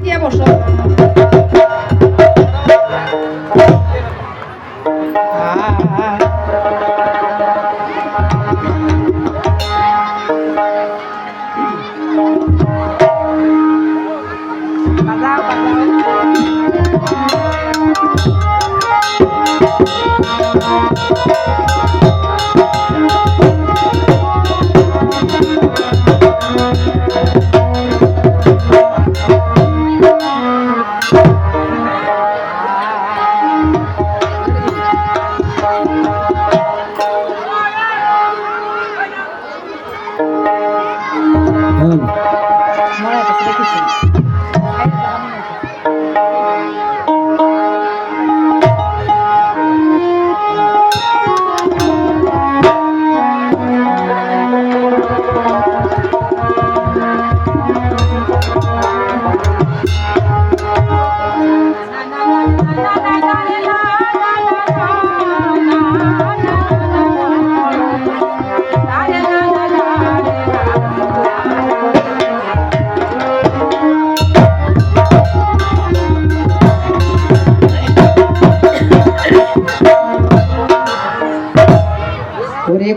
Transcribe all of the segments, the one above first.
টিকিয়ে বসো।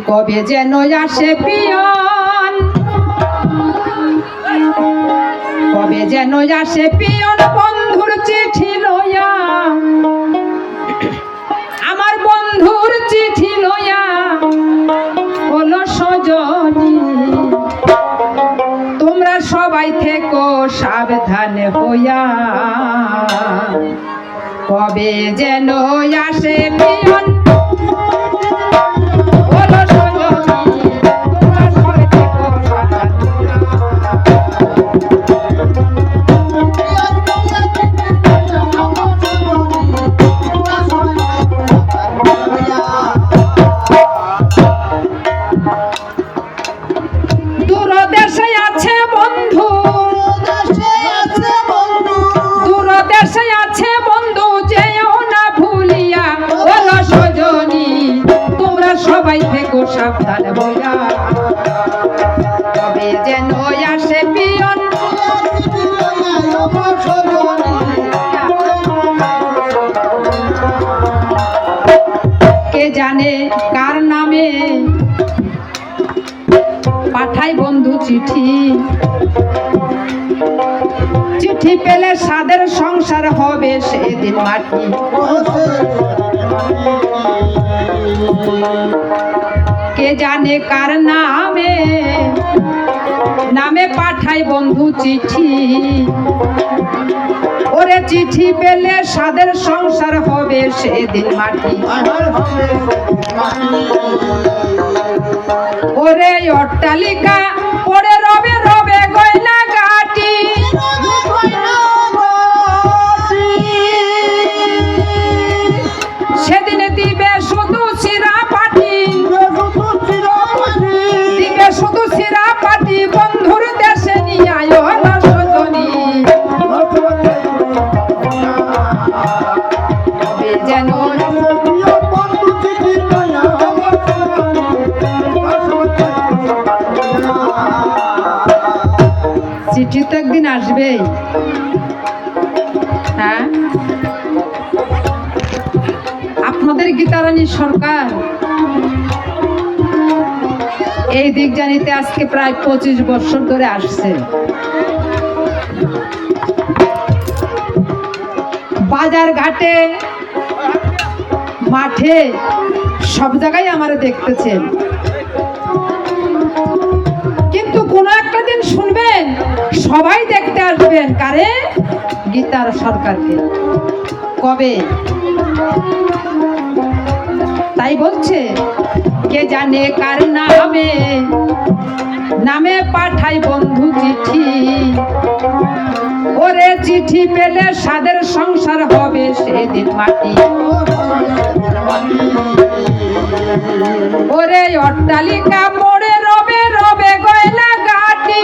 কবে যেন আসে পিয়ন, কবে যেন আসে পিয়ন বন্ধুর চিঠি লইয়া, আমার বন্ধুর চিঠি লইয়া হলো সজনী, তোমরা সবাই থেকো সাবধান হইয়া, কবে যেন আসে পিয়ন সাবধান হইয়া, তবে যেন আসে পিয়ন কে জানে কার নামে পাঠায় বন্ধু চিঠি, চিঠি পেলে সাদের সংসার হবে সেদিন মাটি, কে জানে কার নামে নামে পাঠায় বন্ধু চিঠি, ওরে চিঠি পেলে সাদের সংসার হবে সেদিন মাটি, ওরে অট্টালিকা পড়ে রবে রবে গয়না গাটি, সেদিনে দিবে শুধু শিরা পাটি, দিবে শুধু শিরা পাটি, বন্ধুর দেশে নিয়ে আয় না সজনী, যেন চিঠি তো একদিন আসবেই। হ্যাঁ, আপনাদের গীতারানী সরকার এই দিক জানিতে আজকে প্রায় 25 বছর ধরে আসছে। বাজার ঘাটে মাঠে সব জায়গায় আমারে দেখতেছেন, কিন্তু কোন একটা দিন শুনবেন সবাই দেখতে আসবেন কারে, গীতার সরকারকে। কবে? তাই বলছে কে জানে কার নামে নামে পাঠাই বন্ধু চিঠি, ওরে চিঠি পেলে সাদের সংসার হবে সেদিন মাটি, ওরে অট্টালিকা পড়ে রবে রবে গয়না গাটি,